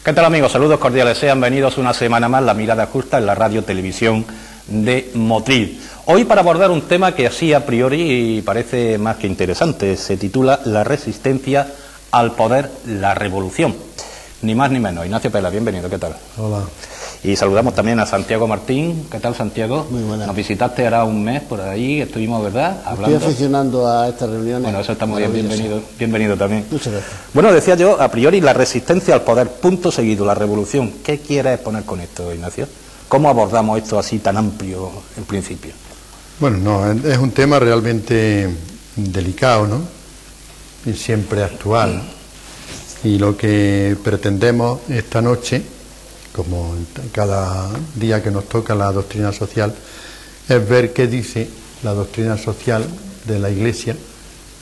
¿Qué tal, amigos? Saludos cordiales, sean bienvenidos una semana más, La Mirada Justa en la Radio Televisión de Motril. Hoy para abordar un tema que así a priori parece más que interesante, se titula La resistencia al poder, la revolución. Ni más ni menos. Ignacio Pela, bienvenido, ¿qué tal? Hola. Y saludamos también a Santiago Martín. ¿Qué tal, Santiago? Muy buena. Nos visitaste ahora un mes por ahí, estuvimos, ¿verdad? Hablando. Estoy aficionando a estas reuniones. Bueno, eso está muy bien, bienvenido también. Muchas gracias. Bueno, decía yo, a priori, la resistencia al poder, punto seguido, la revolución. ¿Qué quieres poner con esto, Ignacio? ¿Cómo abordamos esto así tan amplio en principio? Bueno, no, es un tema realmente delicado, ¿no? Y siempre actual. Y lo que pretendemos esta noche, como cada día que nos toca la doctrina social, es ver qué dice la doctrina social de la Iglesia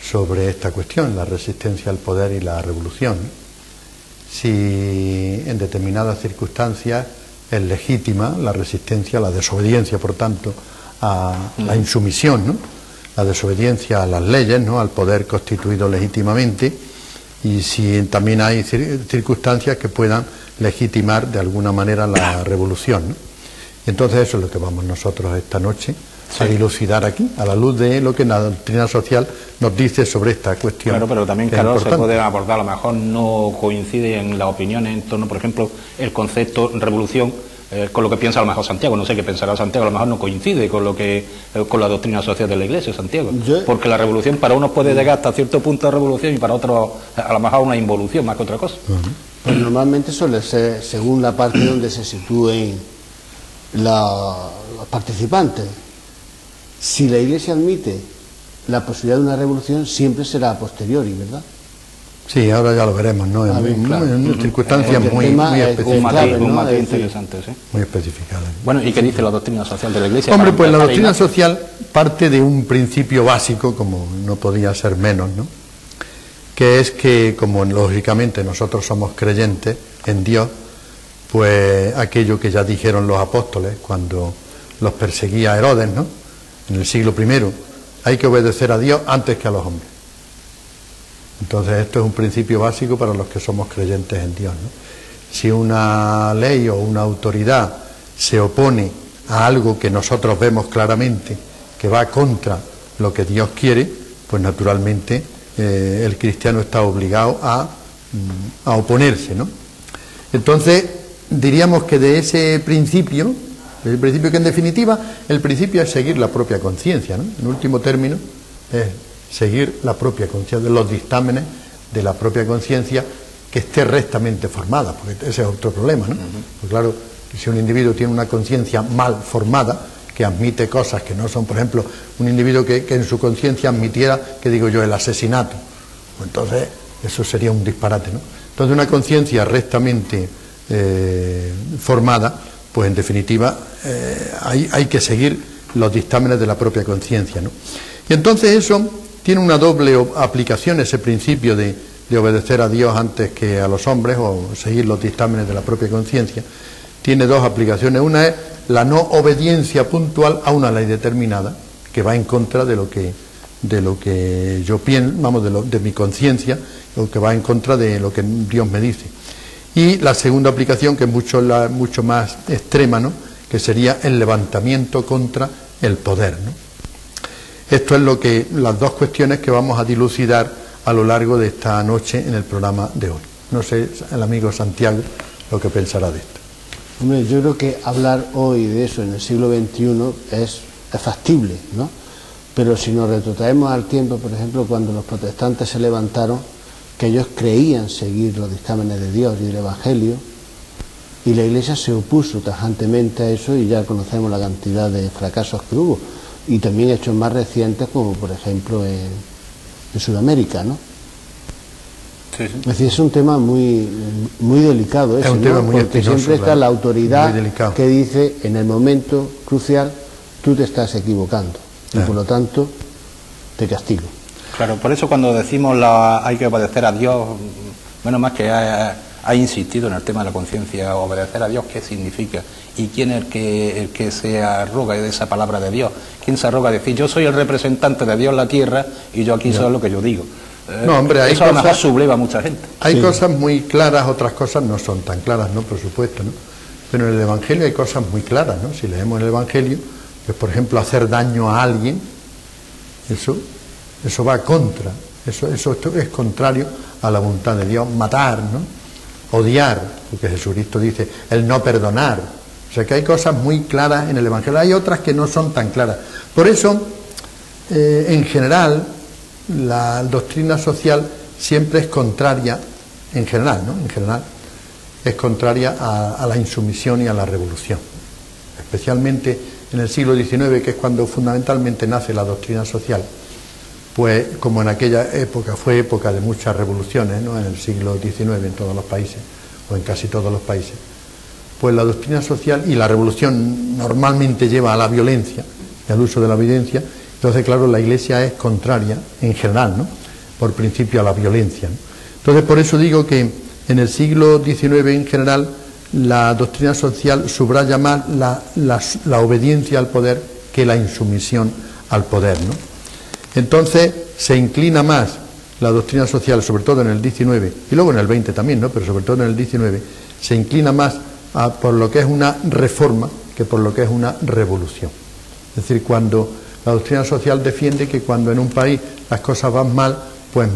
sobre esta cuestión, la resistencia al poder y la revolución. Si en determinadas circunstancias es legítima la resistencia, la desobediencia, por tanto, a la insumisión, ¿no? La desobediencia a las leyes, ¿no? Al poder constituido legítimamente, y si también hay circunstancias que puedan legitimar de alguna manera la revolución, ¿no? Y entonces eso es lo que vamos nosotros esta noche a dilucidar aquí, a la luz de lo que la doctrina social nos dice sobre esta cuestión. Claro, pero también, claro, se puede abordar, a lo mejor no coincide en las opiniones en torno, por ejemplo, el concepto revolución, con lo que piensa a lo mejor Santiago. No sé qué pensará Santiago, a lo mejor no coincide con lo que con la doctrina social de la Iglesia, Santiago. Porque la revolución para unos puede llegar hasta cierto punto de revolución y para otros a lo mejor una involución más que otra cosa. Pues normalmente suele ser según la parte donde se sitúen los participantes. Si la Iglesia admite la posibilidad de una revolución, siempre será a posteriori, ¿verdad? Sí, ahora ya lo veremos, ¿no? En circunstancias muy específicas. Un matiz interesante, sí. Muy especificadas. Bueno, ¿y qué dice la doctrina social de la Iglesia? Hombre, pues la doctrina social parte de un principio básico, como no podía ser menos, ¿no? Que es que, como lógicamente nosotros somos creyentes en Dios, pues aquello que ya dijeron los apóstoles cuando los perseguía Herodes, ¿no? En el siglo I, hay que obedecer a Dios antes que a los hombres. Entonces esto es un principio básico para los que somos creyentes en Dios, ¿no? Si una ley o una autoridad se opone a algo que nosotros vemos claramente que va contra lo que Dios quiere, pues naturalmente el cristiano está obligado a oponerse, ¿no? Entonces diríamos que de ese principio, el principio que en definitiva, el principio es seguir la propia conciencia, ¿no? En último término es seguir la propia conciencia, de los dictámenes de la propia conciencia que esté rectamente formada, porque ese es otro problema, ¿no? Pues claro, si un individuo tiene una conciencia mal formada, que admite cosas que no son, por ejemplo, un individuo que en su conciencia admitiera, que digo yo, el asesinato, pues entonces eso sería un disparate, ¿no? Entonces una conciencia rectamente formada, pues en definitiva hay que seguir los dictámenes de la propia conciencia, ¿no? Y entonces eso tiene una doble aplicación, ese principio de obedecer a Dios antes que a los hombres, o seguir los dictámenes de la propia conciencia. Tiene dos aplicaciones. Una es la no obediencia puntual a una ley determinada, que va en contra de lo que yo pienso, vamos, de mi conciencia, o que va en contra de lo que Dios me dice. Y la segunda aplicación, que es mucho más extrema, ¿no? Que sería el levantamiento contra el poder, ¿no? Esto es las dos cuestiones que vamos a dilucidar a lo largo de esta noche en el programa de hoy. No sé, el amigo Santiago, lo que pensará de esto. Hombre, yo creo que hablar hoy de eso en el siglo XXI es factible, ¿no? Pero si nos retrotraemos al tiempo, por ejemplo, cuando los protestantes se levantaron, que ellos creían seguir los dictámenes de Dios y del Evangelio, y la Iglesia se opuso tajantemente a eso, y ya conocemos la cantidad de fracasos que hubo, y también hechos más recientes, como por ejemplo en Sudamérica, ¿no? Sí, sí. Es decir, es un tema muy delicado ese, es un tema muy porque siempre está la autoridad que dice, en el momento crucial, tú te estás equivocando, y por lo tanto te castigo. Claro, por eso cuando decimos hay que obedecer a Dios, menos más que ha insistido en el tema de la conciencia. Obedecer a Dios, ¿qué significa? ¿Y quién es el que se arroga de esa palabra de Dios? ¿Quién se arroga a decir, yo soy el representante de Dios en la tierra y yo aquí soy lo que yo digo? No, hombre, hay eso a lo mejor cosas, subleva a mucha gente. hay Sí. cosas muy claras, otras cosas no son tan claras, ¿no? Por supuesto, ¿no? Pero en el Evangelio hay cosas muy claras, ¿no? Si leemos el Evangelio, pues por ejemplo hacer daño a alguien, eso va contra, eso es contrario a la voluntad de Dios. Matar, ¿no? Odiar, porque Jesucristo dice, el no perdonar. O sea que hay cosas muy claras en el Evangelio, hay otras que no son tan claras. Por eso, en general, la doctrina social siempre es contraria, en general, ¿no? En general, es contraria a la insumisión y a la revolución. Especialmente en el siglo XIX, que es cuando fundamentalmente nace la doctrina social, pues como en aquella época fue época de muchas revoluciones, ¿no? En el siglo XIX en todos los países, o en casi todos los países, pues la doctrina social y la revolución normalmente lleva a la violencia y al uso de la violencia. Entonces, claro, la Iglesia es contraria, en general, ¿no? Por principio a la violencia, ¿no? Entonces, por eso digo que en el siglo XIX, en general, la doctrina social subraya más la obediencia al poder que la insumisión al poder, ¿no? Entonces, se inclina más la doctrina social, sobre todo en el XIX, y luego en el XX también, ¿no? Pero sobre todo en el XIX, se inclina más por lo que es una reforma que por lo que es una revolución. Es decir, cuando la doctrina social defiende que cuando en un país las cosas van mal, pues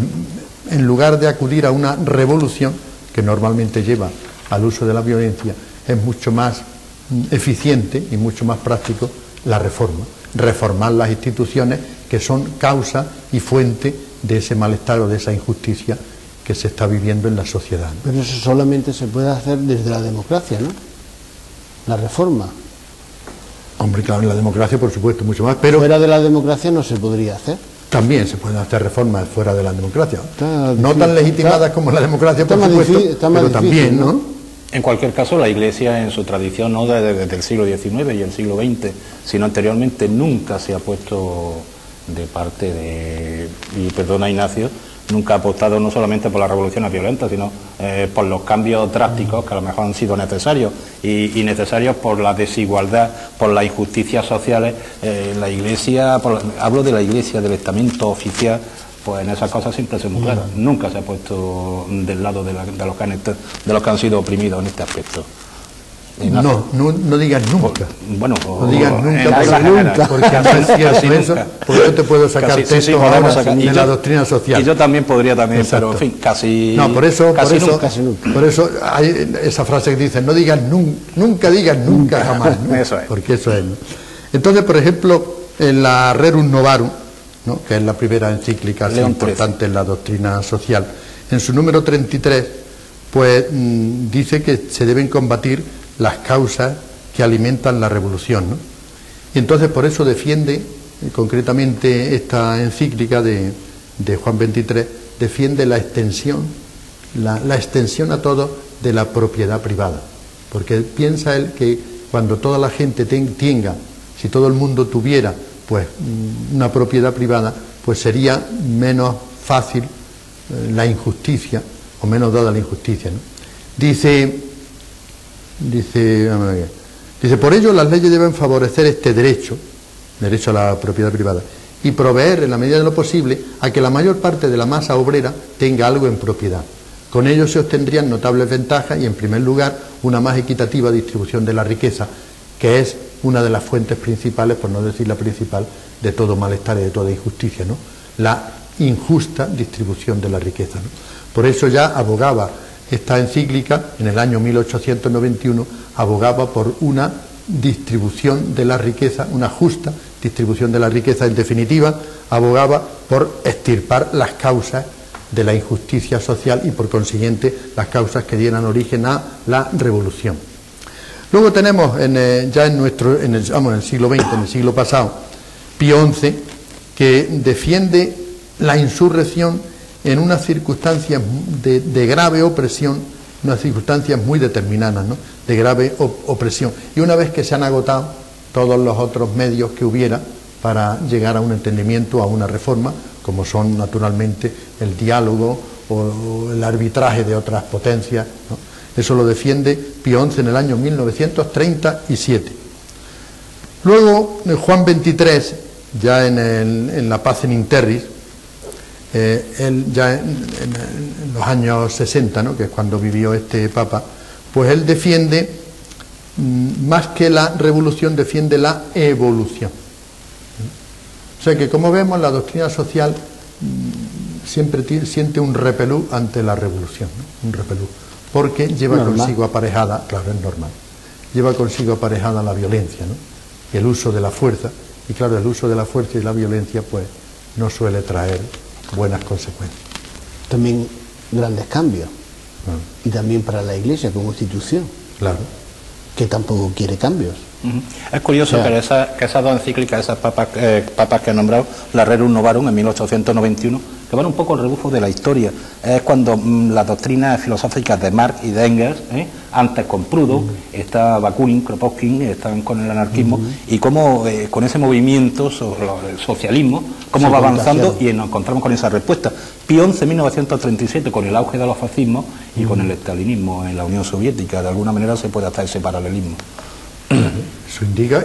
en lugar de acudir a una revolución, que normalmente lleva al uso de la violencia, es mucho más eficiente y mucho más práctico la reforma. Reformar las instituciones que son causa y fuente de ese malestar o de esa injusticia que se está viviendo en la sociedad, ¿no? Pero eso solamente se puede hacer desde la democracia, ¿no? La reforma. Hombre, claro, en la democracia, por supuesto, mucho más, pero Fuera de la democracia no se podría hacer. también se pueden hacer reformas fuera de la democracia. Está No difícil, tan legitimadas como la democracia, por supuesto, está más pero difícil, también, ¿no? En cualquier caso, la Iglesia en su tradición, no desde el siglo XIX y el siglo XX, sino anteriormente, nunca se ha puesto de parte de, y perdona Ignacio, nunca ha apostado no solamente por las revoluciones violentas, sino por los cambios drásticos que a lo mejor han sido necesarios y necesarios por la desigualdad, por las injusticias sociales. La Iglesia, hablo de la Iglesia, del estamento oficial, pues en esas cosas siempre se muy claro. Nunca se ha puesto del lado de los que han sido oprimidos en este aspecto. No digas nunca. Bueno, No digas nunca, porque no es cierto casi eso, nunca. porque yo te puedo sacar textos podemos ahora sacar. de la doctrina social. Y yo también podría también, Exacto. pero en fin, casi. No, por eso nunca. por eso hay esa frase que dice, no digas nunca digas nunca jamás, ¿no? Eso es. Porque eso es, ¿no? Entonces, por ejemplo, en la Rerum Novarum, ¿no? Que es la primera encíclica así León importante en la doctrina social, en su número 33, pues dice que se deben combatir las causas que alimentan la revolución, ¿no? Y entonces por eso defiende concretamente esta encíclica de Juan XXIII, defiende la extensión a todo de la propiedad privada, porque piensa él que cuando toda la gente tenga, si todo el mundo tuviera pues una propiedad privada, pues sería menos fácil la injusticia, o menos dada la injusticia, ¿no? Dice, por ello las leyes deben favorecer este derecho a la propiedad privada, y proveer en la medida de lo posible a que la mayor parte de la masa obrera tenga algo en propiedad. Con ello se obtendrían notables ventajas y, en primer lugar, una más equitativa distribución de la riqueza, que es una de las fuentes principales, por no decir la principal, de todo malestar y de toda injusticia, ¿no? La injusta distribución de la riqueza, ¿no? Por eso ya abogaba esta encíclica, en el año 1891, abogaba por una distribución de la riqueza, una justa distribución de la riqueza. En definitiva, abogaba por extirpar las causas de la injusticia social y, por consiguiente, las causas que dieran origen a la revolución. Luego tenemos en el siglo XX, en el siglo pasado, Pío XI, que defiende la insurrección en unas circunstancias de grave opresión, unas circunstancias muy determinadas, ¿no? De grave opresión. Y una vez que se han agotado todos los otros medios que hubiera para llegar a un entendimiento, a una reforma, como son naturalmente el diálogo o el arbitraje de otras potencias, ¿no? Eso lo defiende Pío XI en el año 1937. Luego, Juan XXIII, ya en la Pacem in Terris, él ya en los años 60, ¿no?, que es cuando vivió este Papa, pues él defiende, más que la revolución, defiende la evolución. O sea que, como vemos, la doctrina social siempre siente un repelú ante la revolución, ¿no? Un repelú, porque lleva consigo aparejada, claro, es normal, lleva consigo aparejada la violencia, ¿no?, el uso de la fuerza, y claro, el uso de la fuerza y la violencia pues no suele traer buenas consecuencias. También grandes cambios, y también para la Iglesia como institución, claro, que tampoco quiere cambios. Es curioso, o sea, que esas dos encíclicas, esas papas que he nombrado, la Rerum Novarum en 1891, que van un poco al rebufo de la historia. Es cuando las doctrinas filosóficas de Marx y de Engels, antes con Proudhon, está Bakunin, Kropotkin, están con el anarquismo, y cómo con ese movimiento sobre el socialismo, cómo va avanzando, y nos encontramos con esa respuesta. Pío XI, 1937, con el auge de los fascismos y con el estalinismo en la Unión Soviética. De alguna manera se puede hacer ese paralelismo.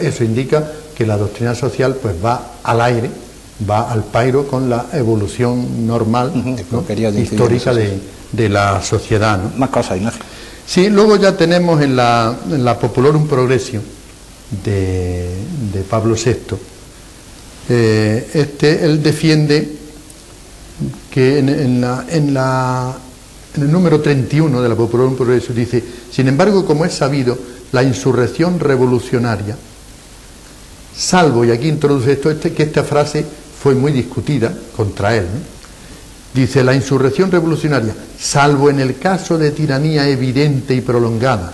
Eso indica que la doctrina social pues va al aire, va al pairo con la evolución normal, ¿no?, histórica de la sociedad, ¿no? Más cosas, Ignacio. Sí, luego ya tenemos en la Populorum Progressio de Pablo VI, él defiende que en el número 31 de la Populorum Progressio dice: sin embargo, como es sabido, la insurrección revolucionaria, salvo, y aquí introduce esto, que esta frase fue muy discutida contra él, ¿no? Dice: la insurrección revolucionaria, salvo en el caso de tiranía evidente y prolongada,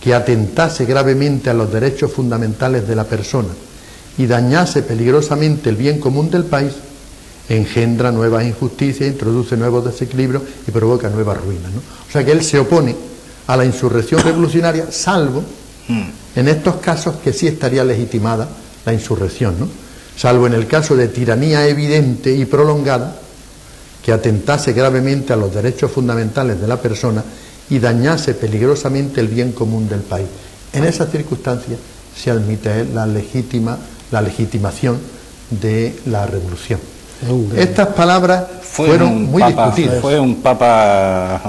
que atentase gravemente a los derechos fundamentales de la persona y dañase peligrosamente el bien común del país, engendra nuevas injusticias, introduce nuevos desequilibrios y provoca nuevas ruinas, ¿no? O sea que él se opone a la insurrección revolucionaria, salvo en estos casos que sí estaría legitimada la insurrección, ¿no? Salvo en el caso de tiranía evidente y prolongada, que atentase gravemente a los derechos fundamentales de la persona y dañase peligrosamente el bien común del país. En esas circunstancias se admite la legitimación de la revolución. Estas palabras fueron muy discutidas. Fue un papa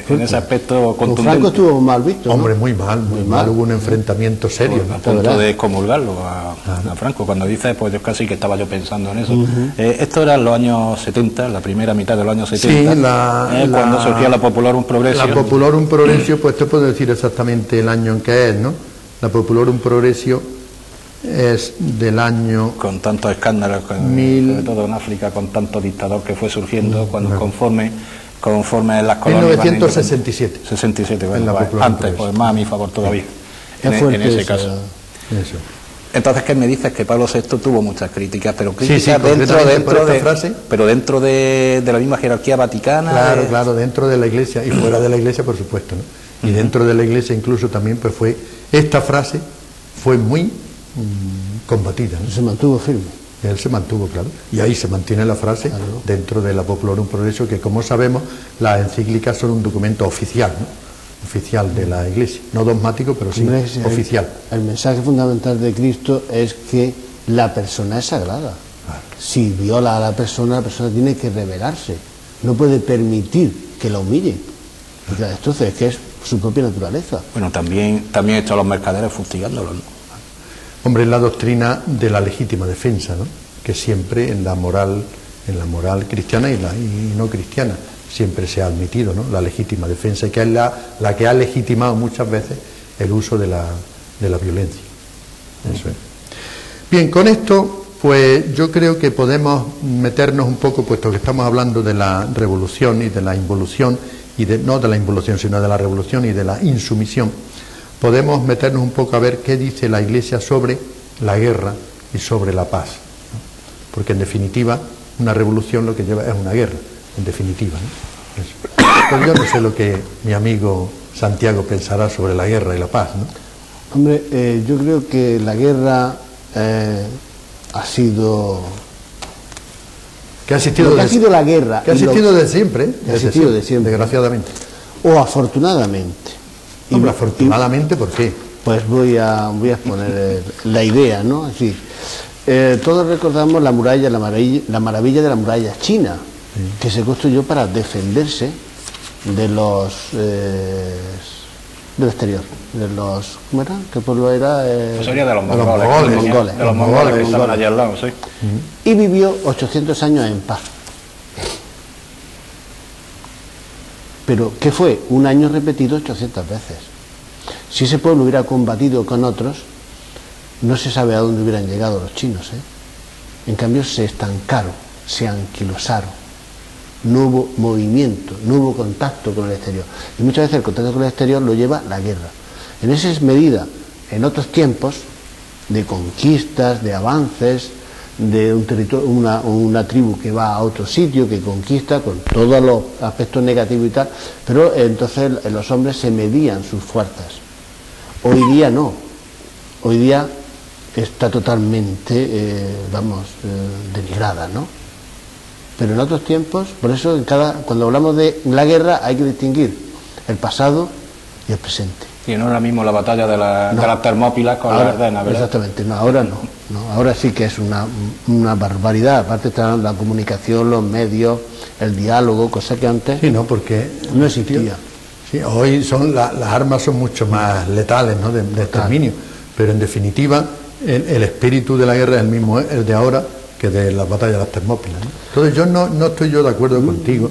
en ese aspecto contundente. Franco estuvo mal visto, ¿no? Hombre, muy mal, hubo un enfrentamiento serio, ¿no? A punto de excomulgarlo a Franco. Cuando dice, pues yo casi que estaba yo pensando en eso. Esto era en los años 70, la primera mitad de los años 70, sí, cuando surgía la Populorum Progressio. La Populorum Progressio, pues te puedo decir exactamente el año en que es, ¿no? La Populorum Progressio es del año... Con tantos escándalos, sobre todo en África, con tantos dictadores que fue surgiendo, cuando conforme las colonias... 1967. 67, bueno, antes, pues más a mi favor todavía, en ese caso. Eso. Entonces, ¿qué me dices? Que Pablo VI tuvo muchas críticas, pero críticas dentro de la misma jerarquía vaticana. Claro, dentro de la Iglesia y fuera de la Iglesia, por supuesto, ¿no? Y dentro de la Iglesia incluso también, pues esta frase fue muy combatida, ¿no? Se mantuvo firme. Él se mantuvo, claro, y ahí se mantiene la frase, claro, dentro de la Populorum Progressio, que, como sabemos, las encíclicas son un documento oficial, ¿no? Oficial de la Iglesia, no dogmático, pero sí oficial. El mensaje fundamental de Cristo es que la persona es sagrada. Claro. Si viola a la persona tiene que rebelarse, no puede permitir que la humille, porque entonces es que es su propia naturaleza. Bueno, también hecho a los mercaderes fustigándolos, ¿no? Hombre, en la doctrina de la legítima defensa, ¿no? Que siempre en la moral cristiana y no cristiana siempre se ha admitido, ¿no? La legítima defensa, y que es la que ha legitimado muchas veces el uso de la violencia. Eso es. Bien, con esto, pues yo creo que podemos meternos un poco, puesto que estamos hablando de la revolución y de la involución, no de la involución, sino de la revolución y de la insumisión. Podemos meternos un poco a ver qué dice la Iglesia sobre la guerra y sobre la paz, ¿no? Porque en definitiva una revolución lo que lleva es una guerra, en definitiva, ¿no? Pero yo no sé lo que mi amigo Santiago pensará sobre la guerra y la paz, ¿no? Hombre, yo creo que la guerra ha sido... Que ha existido la guerra. Que ha existido desde siempre, desgraciadamente. O afortunadamente. Hombre, afortunadamente, ¿por qué? Pues voy a exponer la idea, ¿no? Así, todos recordamos la maravilla de la muralla china, que se construyó para defenderse de los del exterior, de los, ¿cómo era? ¿Qué pueblo era? Pues sería de los mongoles. De los mongoles que estaban allí al lado, sí. Y vivió 800 años en paz. Pero, ¿qué fue? Un año repetido 800 veces. Si ese pueblo hubiera combatido con otros, no se sabe a dónde hubieran llegado los chinos, ¿eh? En cambio, se estancaron, se anquilosaron. No hubo movimiento, no hubo contacto con el exterior. Y muchas veces el contacto con el exterior lo lleva la guerra. En esa medida, en otros tiempos, de conquistas, de avances, de un territorio, una tribu que va a otro sitio, que conquista, con todos los aspectos negativos y tal, pero entonces los hombres se medían sus fuerzas. Hoy día no. Hoy día está totalmente, denigrada, ¿no? Pero en otros tiempos, por eso cuando hablamos de la guerra hay que distinguir el pasado y el presente. Y no era mismo la batalla de las Termópilas con la Ardenas, ¿verdad? Exactamente, no, ahora no. Ahora sí que es una barbaridad. Aparte está la comunicación, los medios, el diálogo, cosa que antes porque no existía. Sí, hoy las armas son mucho más letales, ¿no? de exterminio, pero en definitiva el espíritu de la guerra es el mismo, el de ahora, que de la batalla de las Termópilas, ¿no? Entonces yo no estoy de acuerdo contigo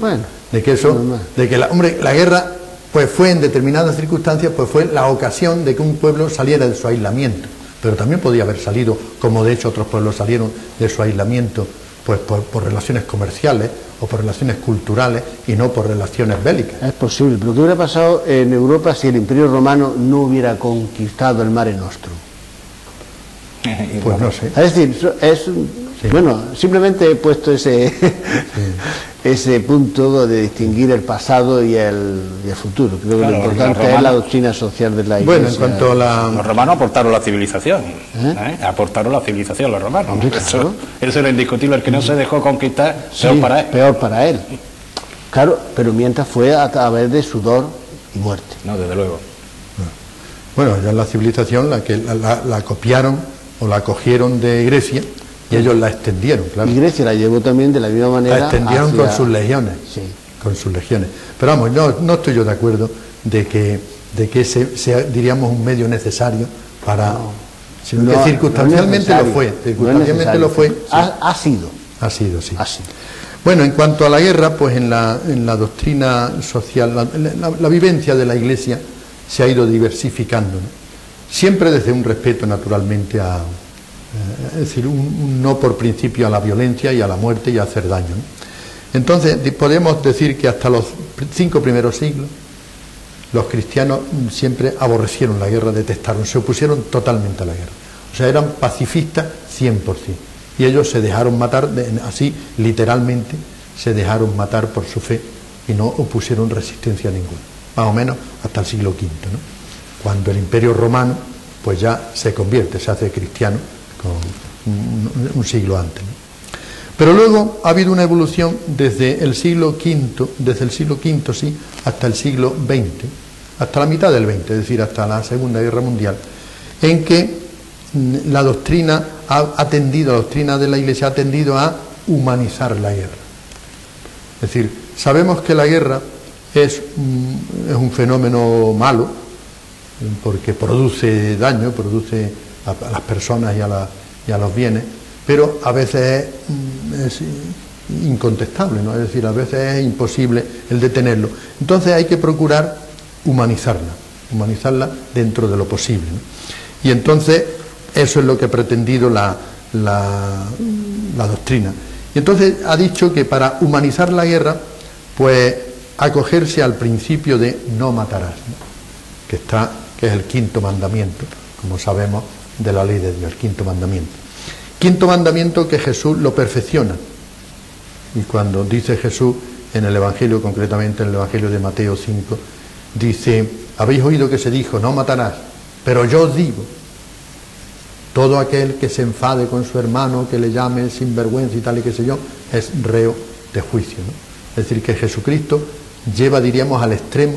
de que eso, de que la guerra pues fue en determinadas circunstancias, pues fue la ocasión de que un pueblo saliera de su aislamiento, pero también podía haber salido, como de hecho otros pueblos salieron de su aislamiento, pues por relaciones comerciales o por relaciones culturales y no por relaciones bélicas. Es posible, pero ¿qué hubiera pasado en Europa si el Imperio Romano no hubiera conquistado el Mare Nostrum? Pues no sé. Es decir, bueno, simplemente he puesto ese punto de distinguir el pasado y el futuro. Creo que lo importante es la doctrina social de la Iglesia. Bueno, en cuanto a los romanos aportaron la civilización, aportaron la civilización los romanos. Hombre, eso era indiscutible. El que no se dejó conquistar, peor para él. Claro, pero mientras fue a través de sudor y muerte. No, desde luego. Bueno, ya la civilización la copiaron o la cogieron de Grecia y ellos la extendieron, claro. Y Grecia la llevó también de la misma manera. La extendieron con sus legiones. Sí. Con sus legiones. Pero vamos, no estoy yo de acuerdo de que sea, diríamos, un medio necesario para... sino que circunstancialmente lo fue. Circunstancialmente lo fue. Sí. Ha sido. Ha sido, sí. Ha sido. Bueno, en cuanto a la guerra, pues en la doctrina social, la vivencia de la Iglesia se ha ido diversificando, ¿no? Siempre desde un respeto, naturalmente, es decir, un no por principio a la violencia y a la muerte y a hacer daño, ¿no? Entonces, podemos decir que hasta los 5 primeros siglos, los cristianos siempre aborrecieron la guerra, detestaron, se opusieron totalmente a la guerra. O sea, eran pacifistas 100%. Y ellos se dejaron matar, así literalmente, se dejaron matar por su fe y no opusieron resistencia ninguna. Más o menos hasta el siglo V, ¿no? Cuando el Imperio Romano pues ya se convierte, se hace cristiano un siglo antes, ¿no? Pero luego ha habido una evolución desde el siglo V, sí, hasta el siglo XX, hasta la mitad del XX, es decir, hasta la Segunda Guerra Mundial, en que la doctrina la doctrina de la Iglesia ha tendido a humanizar la guerra. Es decir, sabemos que la guerra es un fenómeno malo, porque produce daño, produce a las personas y a los bienes, pero a veces es incontestable, ¿no? Es decir, a veces es imposible el detenerlo. Entonces hay que procurar humanizarla dentro de lo posible, ¿no? Y entonces eso es lo que ha pretendido la doctrina. Y entonces ha dicho que para humanizar la guerra, pues acogerse al principio de no matarás, ¿no? que es el 5.º mandamiento, como sabemos, de la ley de Dios, el 5.º mandamiento. 5.º mandamiento que Jesús lo perfecciona. Y cuando dice Jesús en el Evangelio, concretamente en el Evangelio de Mateo 5, dice: habéis oído que se dijo, no matarás, pero yo os digo, todo aquel que se enfade con su hermano, que le llame sinvergüenza y tal y qué sé yo, es reo de juicio, ¿no? Es decir, que Jesucristo lleva, diríamos, al extremo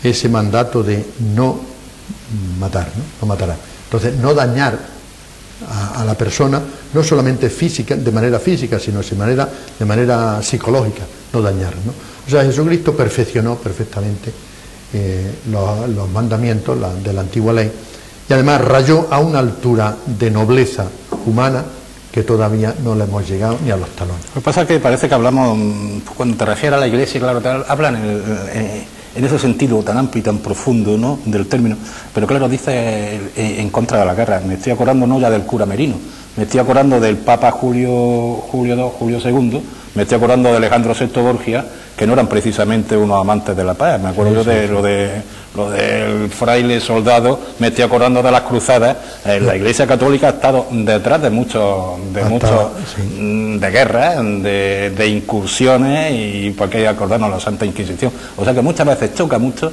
ese mandato de no matar, ¿no? No matarás. Entonces, no dañar a la persona, no solamente física, de manera física, sino de manera psicológica, no dañar, ¿no? O sea, Jesucristo perfeccionó perfectamente los mandamientos de la antigua ley, y además rayó a una altura de nobleza humana que todavía no le hemos llegado ni a los talones. Lo que pasa es que parece que hablamos, cuando te refieres a la Iglesia, claro, hablan en ese sentido tan amplio y tan profundo, ¿no?, del término, pero claro, dice en contra de la guerra. Me estoy acordando no ya del cura Merino, me estoy acordando del Papa Julio II, me estoy acordando de Alejandro VI Borgia, que no eran precisamente unos amantes de la paz. Me acuerdo yo de lo del fraile soldado, me estoy acordando de las cruzadas. La Iglesia Católica ha estado detrás de de guerras, de incursiones, y por qué acordarnos de la Santa Inquisición. O sea que muchas veces choca mucho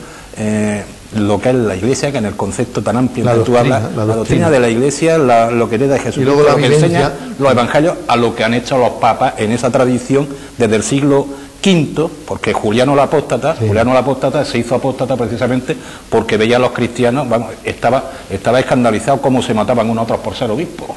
lo que es la Iglesia, que en el concepto tan amplio que tú hablas, la doctrina de la Iglesia, lo que hereda de Jesús, lo que enseña los evangelios, a lo que han hecho los papas en esa tradición desde el siglo V, porque Juliano el Apóstata se hizo apóstata precisamente porque veía a los cristianos, estaba escandalizado cómo se mataban unos a otros por ser obispos.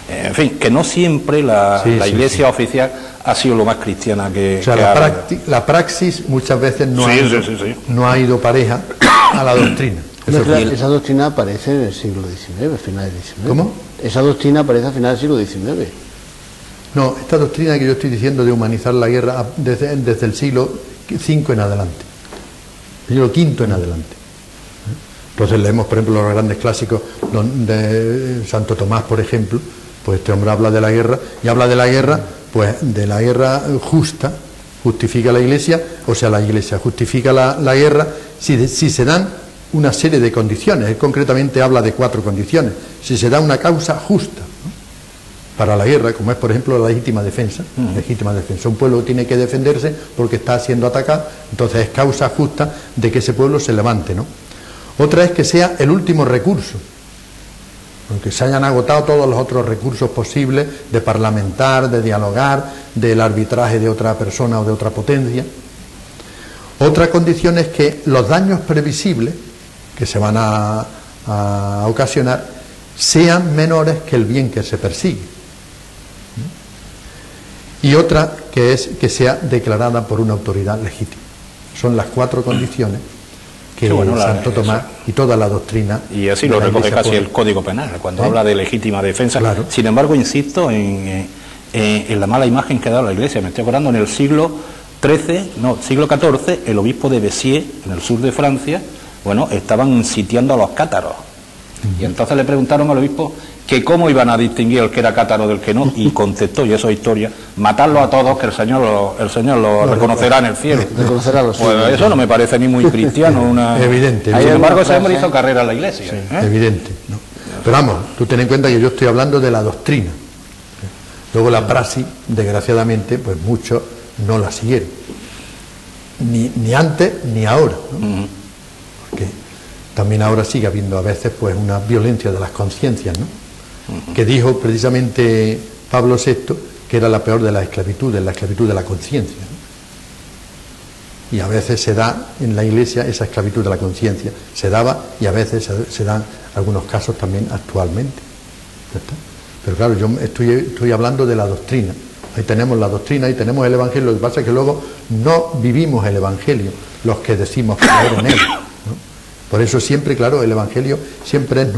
En fin, que no siempre la Iglesia oficial ha sido lo más cristiana que... O sea, la praxis muchas veces no ha ido pareja a la doctrina. Esa doctrina aparece en el siglo XIX, finales del XIX. ¿Cómo? Esa doctrina aparece a finales del siglo XIX. No, esta doctrina que yo estoy diciendo de humanizar la guerra desde el siglo V en adelante, el siglo V en adelante. Entonces leemos, por ejemplo, los grandes clásicos de Santo Tomás, por ejemplo, pues este hombre habla de la guerra, y habla de la guerra, pues de la guerra justa, justifica la Iglesia, o sea, la Iglesia justifica la guerra si se dan una serie de condiciones. Él concretamente habla de 4 condiciones. Si se da una causa justa, ¿no?, para la guerra, como es, por ejemplo, la legítima defensa. Legítima defensa. Un pueblo tiene que defenderse porque está siendo atacado, entonces es causa justa de que ese pueblo se levante, ¿no? Otra es que sea el último recurso, porque se hayan agotado todos los otros recursos posibles de parlamentar, de dialogar, del arbitraje de otra persona o de otra potencia. Otra condición es que los daños previsibles que se van a ocasionar sean menores que el bien que se persigue. Y otra que es que sea declarada por una autoridad legítima. Son las 4 condiciones que Santo Tomás y toda la doctrina... Y así lo recoge casi el Código Penal, cuando habla de legítima defensa. Claro. Sin embargo, insisto en la mala imagen que ha dado la Iglesia. Me estoy acordando, en el siglo XIV, el obispo de Béziers, en el sur de Francia, estaban sitiando a los cátaros. Y entonces le preguntaron al obispo que cómo iban a distinguir el que era cátaro del que no, y contestó, y eso es historia: matarlo a todos, que el Señor lo reconocerá en el cielo. Reconocerá los cielos. Pues eso no me parece ni muy cristiano. Evidente. Sin embargo, ese hombre hizo carrera en la Iglesia. Evidente, ¿no? Pero vamos, tú ten en cuenta que yo estoy hablando de la doctrina. Luego la praxis, desgraciadamente, pues muchos no la siguieron. Ni antes ni ahora, ¿no? Porque también ahora sigue habiendo a veces pues una violencia de las conciencias, ¿no? Que dijo precisamente Pablo VI que era la peor de las esclavitudes, la esclavitud de la conciencia, ¿no? Y a veces se da en la Iglesia esa esclavitud de la conciencia, se daba, y a veces se dan algunos casos también actualmente. ¿Ya está? Pero claro, yo estoy hablando de la doctrina. Ahí tenemos la doctrina, ahí tenemos el Evangelio. Lo que pasa es que luego no vivimos el Evangelio los que decimos creer en él, ¿no? Por eso siempre, claro, el Evangelio siempre es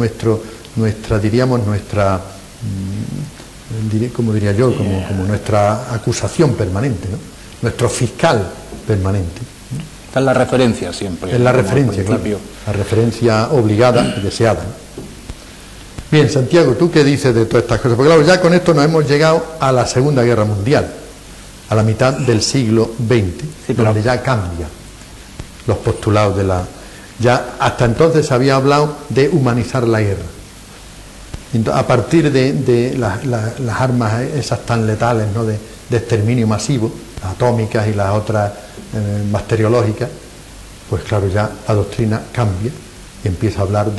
como diría yo, como nuestra acusación permanente, ¿no? Nuestro fiscal permanente. Esta es la referencia siempre. Es la referencia, claro, la referencia obligada y deseada, ¿no? Bien, Santiago, ¿tú qué dices de todas estas cosas? Porque claro, ya con esto nos hemos llegado a la Segunda Guerra Mundial, a la mitad del siglo XX, donde ya cambia los postulados de la... Ya hasta entonces se había hablado de humanizar la guerra. Entonces, a partir de las armas esas tan letales, ¿no?, de exterminio masivo, las atómicas y las otras bacteriológicas, pues claro, ya la doctrina cambia y empieza a hablar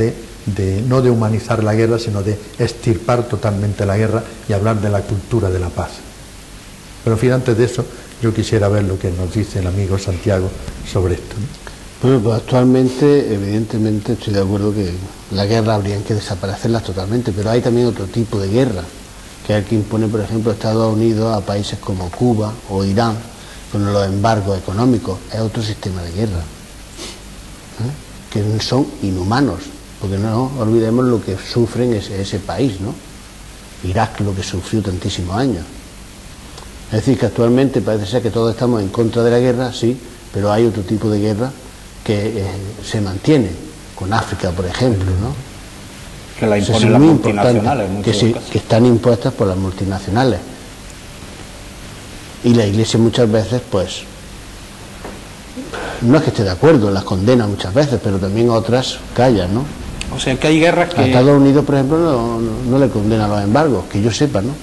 no de humanizar la guerra, sino de extirpar totalmente la guerra y hablar de la cultura de la paz. Pero en fin, antes de eso, yo quisiera ver lo que nos dice el amigo Santiago sobre esto, ¿no? Bueno, pues actualmente, evidentemente, estoy de acuerdo que la guerra habrían que desaparecerlas totalmente, pero hay también otro tipo de guerra, que es el que impone, por ejemplo, Estados Unidos a países como Cuba o Irán, con los embargos económicos. Es otro sistema de guerra, que son inhumanos, porque no olvidemos lo que sufren ese país, ¿no? Irak, lo que sufrió tantísimos años. Es decir, que actualmente parece ser que todos estamos en contra de la guerra, sí, pero hay otro tipo de guerra que se mantiene, con África, por ejemplo, ¿no? Que la imponen las multinacionales. Que están impuestas por las multinacionales. Y la Iglesia muchas veces, pues, no es que esté de acuerdo, las condena muchas veces, pero también otras callan, ¿no? O sea, que hay guerras que... A Estados Unidos, por ejemplo, no le condena los embargos, que yo sepa, ¿no?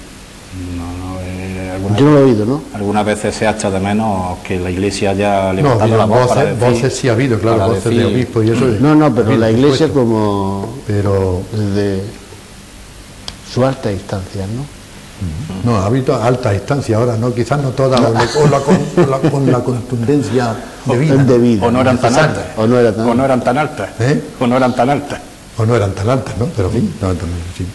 Yo no lo he oído, ¿no? Algunas veces se echa de menos que la Iglesia haya levantado la voz para decir... Voces sí ha habido, claro, voces de obispos y eso... No, pero la Iglesia como... Pero... Desde su alta instancia, ¿no? No, ha habido altas instancias ahora, ¿no? Quizás no todas, con la contundencia debida. O no eran tan altas. O no eran tan altas. O no eran tan altas. O no eran tan altas, ¿no? Pero sí, no, también, sí.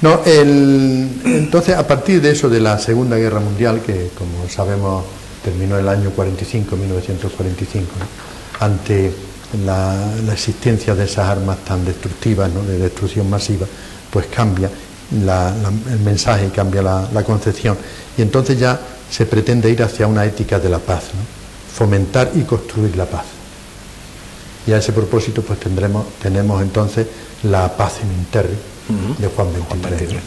No, entonces, a partir de eso, de la Segunda Guerra Mundial, que como sabemos terminó el año 1945, ¿no? Ante la existencia de esas armas tan destructivas, ¿no? De destrucción masiva, pues cambia el mensaje y cambia la concepción. Y entonces ya se pretende ir hacia una ética de la paz, ¿no? Fomentar y construir la paz. Y a ese propósito, pues tenemos entonces la Paz in Terris de Juan XXIII, ¿no?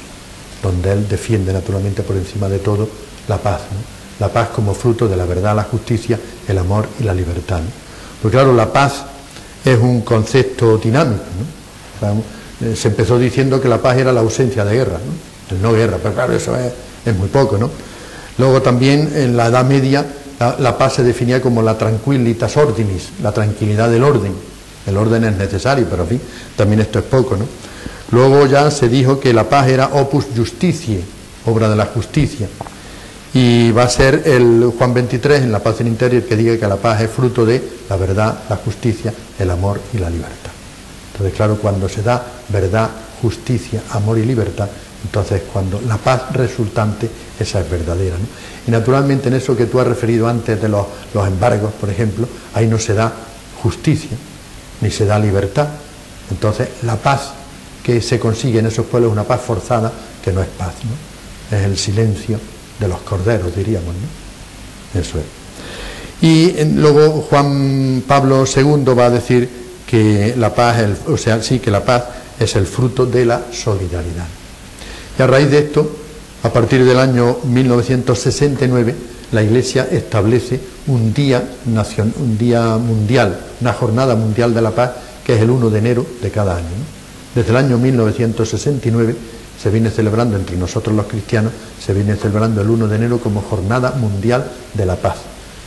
Donde él defiende naturalmente por encima de todo la paz, ¿no? La paz como fruto de la verdad, la justicia, el amor y la libertad, ¿no? Porque claro, la paz es un concepto dinámico, ¿no? O sea, se empezó diciendo que la paz era la ausencia de guerra, ¿no? El no guerra, pero claro, eso es muy poco, ¿no? Luego también en la Edad Media la paz se definía como la tranquilitas ordinis, la tranquilidad del orden. El orden es necesario, pero en fin, también esto es poco, ¿no? Luego ya se dijo que la paz era opus justitiae, obra de la justicia. Y va a ser el Juan XXIII, en la Paz in Terris, que diga que la paz es fruto de la verdad, la justicia, el amor y la libertad. Entonces, claro, cuando se da verdad, justicia, amor y libertad, entonces cuando la paz resultante, esa es verdadera, ¿no? Y naturalmente en eso que tú has referido antes de los embargos, por ejemplo, ahí no se da justicia, ni se da libertad. Entonces, la paz que se consigue en esos pueblos es una paz forzada, que no es paz, ¿no? Es el silencio de los corderos, diríamos, ¿no? Eso es. Y luego Juan Pablo II va a decir que la paz, que la paz es el fruto de la solidaridad. Y a raíz de esto, a partir del año 1969, la Iglesia establece un día mundial, una jornada mundial de la paz, que es el 1 de enero de cada año, ¿no? Desde el año 1969 se viene celebrando, entre nosotros los cristianos, se viene celebrando el 1 de enero como Jornada Mundial de la Paz,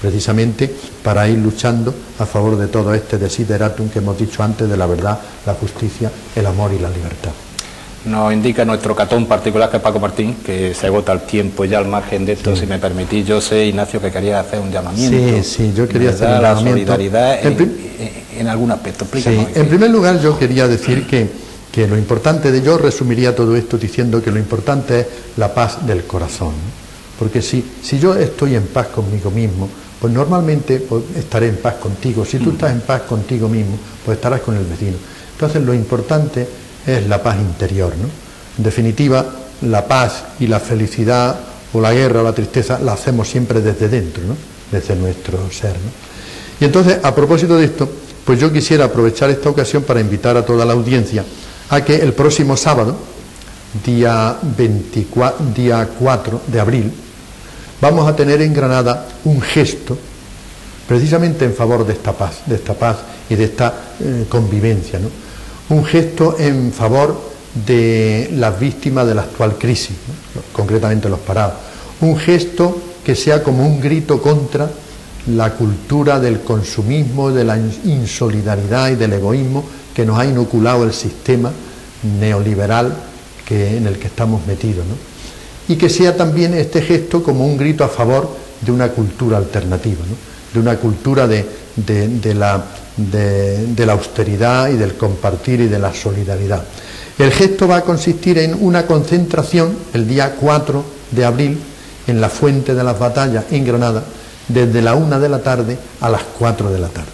precisamente para ir luchando a favor de todo este desideratum que hemos dicho antes, de la verdad, la justicia, el amor y la libertad. Nos indica nuestro catón particular, que es Paco Martín, que se agota el tiempo ya al margen de esto. Sí. Si me permitís, yo sé, Ignacio, que quería hacer un llamamiento. Sí, yo quería hacer un llamamiento. La solidaridad en algún aspecto. Explícanos. Sí. En primer lugar, yo quería decir que lo importante yo resumiría todo esto diciendo que lo importante es la paz del corazón, ¿no? Porque si yo estoy en paz conmigo mismo, pues normalmente estaré en paz contigo. Si tú estás en paz contigo mismo, pues estarás con el vecino. Entonces lo importante es la paz interior, ¿no? En definitiva, la paz y la felicidad o la guerra o la tristeza la hacemos siempre desde dentro, ¿no? Desde nuestro ser, ¿no? Y entonces, a propósito de esto, pues yo quisiera aprovechar esta ocasión para invitar a toda la audiencia a que el próximo sábado, día 4 de abril, vamos a tener en Granada un gesto precisamente en favor de esta paz y de esta convivencia, ¿no? Un gesto en favor de las víctimas de la actual crisis, ¿no? Concretamente los parados. Un gesto que sea como un grito contra la cultura del consumismo, de la insolidaridad y del egoísmo que nos ha inoculado el sistema neoliberal en el que estamos metidos, ¿no? Y que sea también este gesto como un grito a favor de una cultura alternativa, ¿no? de una cultura de la austeridad y del compartir y de la solidaridad. El gesto va a consistir en una concentración el día 4 de abril en la Fuente de las Batallas en Granada, desde la 1 de la tarde a las 4 de la tarde.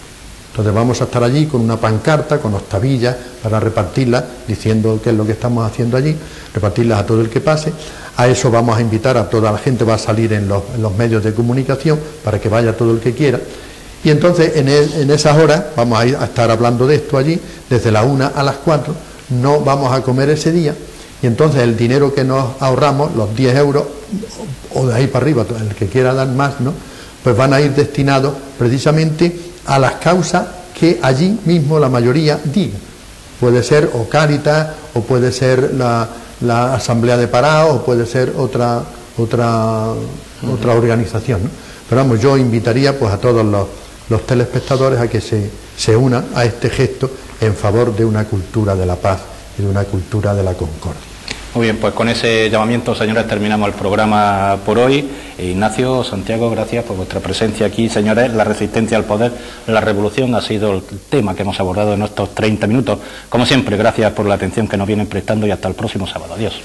Entonces vamos a estar allí con una pancarta, con octavillas, para repartirlas, diciendo qué es lo que estamos haciendo allí, repartirlas a todo el que pase. A eso vamos a invitar a toda la gente, va a salir en los medios de comunicación para que vaya todo el que quiera. Y entonces en esas horas vamos a estar hablando de esto allí, desde la 1 a las 4, no vamos a comer ese día, y entonces el dinero que nos ahorramos, los 10 euros, o de ahí para arriba, el que quiera dar más, ¿no?, pues van a ir destinados precisamente a las causas que allí mismo la mayoría diga. Puede ser o Cáritas, o puede ser la Asamblea de Parados, o puede ser otra organización, ¿no? Pero vamos, yo invitaría pues a todos los telespectadores a que se unan a este gesto en favor de una cultura de la paz y de una cultura de la concordia. Muy bien, pues con ese llamamiento, señores, terminamos el programa por hoy. Ignacio, Santiago, gracias por vuestra presencia aquí. Señores, la resistencia al poder, la revolución ha sido el tema que hemos abordado en estos 30 minutos. Como siempre, gracias por la atención que nos vienen prestando y hasta el próximo sábado. Adiós.